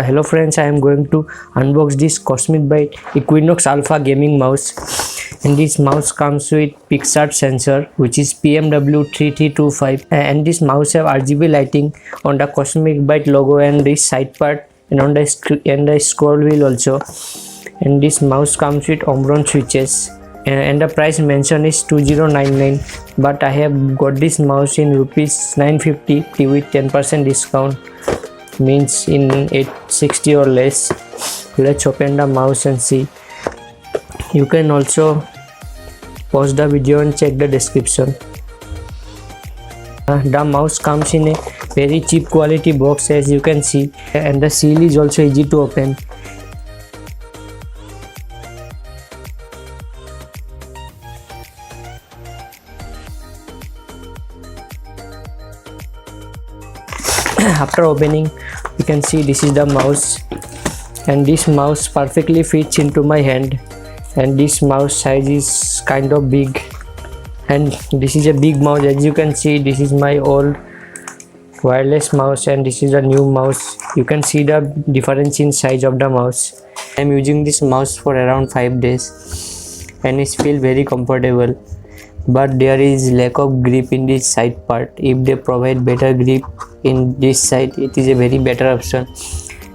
Hello friends, I am going to unbox this Cosmic Byte Equinox Alpha Gaming Mouse, and this mouse comes with PixArt sensor which is PMW3325, and this mouse have RGB lighting on the Cosmic Byte logo and this side part and on the scroll wheel also. And this mouse comes with omron switches, and the price mentioned is 2099, but I have got this mouse in rupees 950 with 10% discount, means in 860 or less. Let's open the mouse and see. You can also pause the video and check the description. The mouse comes in a very cheap quality box, as you can see, and the seal is also easy to open. After opening, you can see this is the mouse, and this mouse perfectly fits into my hand, and this mouse size is kind of big, and this is a big mouse. As you can see, this is my old wireless mouse and this is a new mouse. You can see the difference in size of the mouse. I am using this mouse for around 5 days and it feels very comfortable, but there is lack of grip in this side part. If they provide better grip in this side, it is a very better option.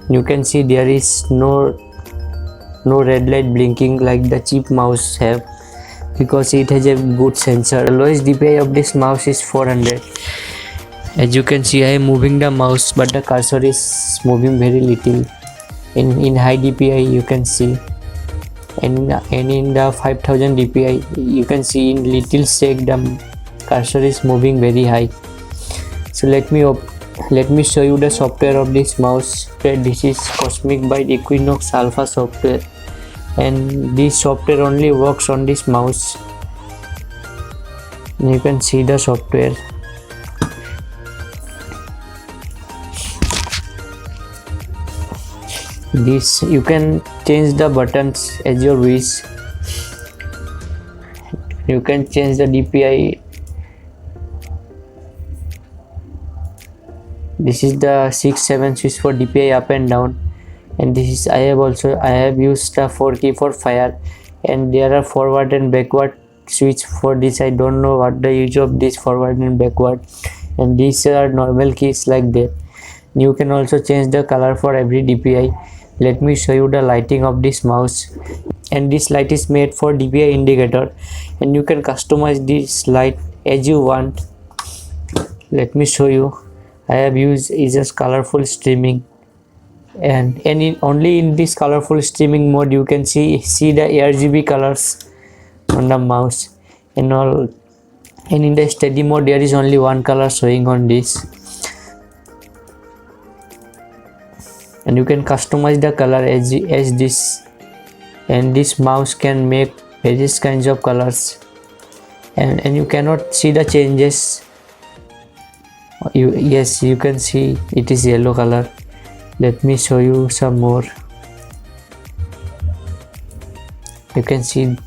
You can see there is no red light blinking like the cheap mouse have, because it has a good sensor. The lowest DPI of this mouse is 400. As you can see, I am moving the mouse, but the cursor is moving very little. In high DPI you can see, and in the 5000 DPI you can see in little shake the cursor is moving very high. So let me show you the software of this mouse. This is Cosmic Byte Equinox Alpha software, and this software only works on this mouse. You can see the software. This you can change the buttons as your wish. You can change the DPI. This is the 6-7 switch for DPI up and down, and this is I have used the 4 key for fire, and there are forward and backward switch for this. I don't know what the use of this forward and backward, and these are normal keys like that. You can also change the color for every DPI. Let me show you the lighting of this mouse, and this light is made for DPI indicator, and you can customize this light as you want. Let me show you. I have used is just colorful streaming, and only in this colorful streaming mode you can see the RGB colors on the mouse, and in the steady mode there is only one color showing on this. And you can customize the color as this, and this mouse can make various kinds of colors, and you cannot see the changes. Yes, you can see it is yellow color. Let me show you some more. You can see,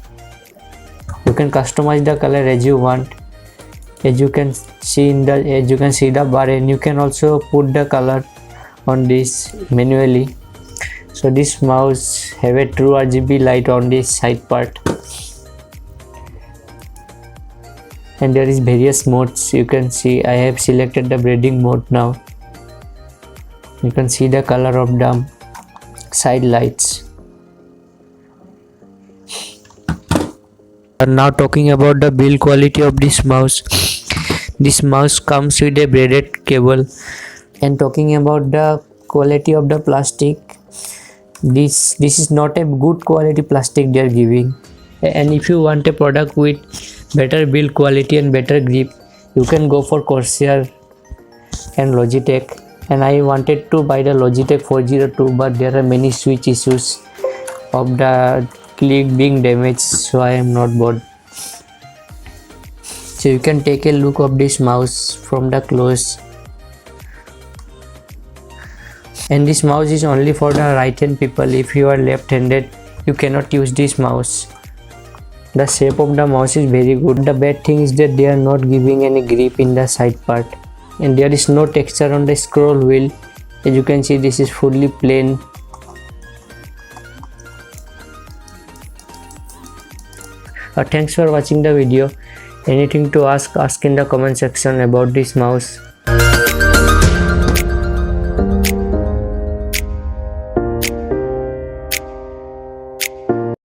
you can customize the color as you want. As you can see the bar, and you can also put the color on this manually. So this mouse have a true RGB light on this side part, and there is various modes. You can see I have selected the breeding mode now. You can see the color of the side lights. And now talking about the build quality of this mouse. This mouse comes with a braided cable. And talking about the quality of the plastic, this is not a good quality plastic they are giving. And if you want a product with better build quality and better grip, you can go for Corsair and Logitech. And I wanted to buy the Logitech 402, but there are many switch issues of the click being damaged, so I am not bought. So you can take a look of this mouse from the close. And this mouse is only for the right hand people. If you are left handed, you cannot use this mouse. The shape of the mouse is very good. The bad thing is that they are not giving any grip in the side part, and there is no texture on the scroll wheel. As you can see, this is fully plain. Thanks for watching the video. Anything to ask in the comment section about this mouse.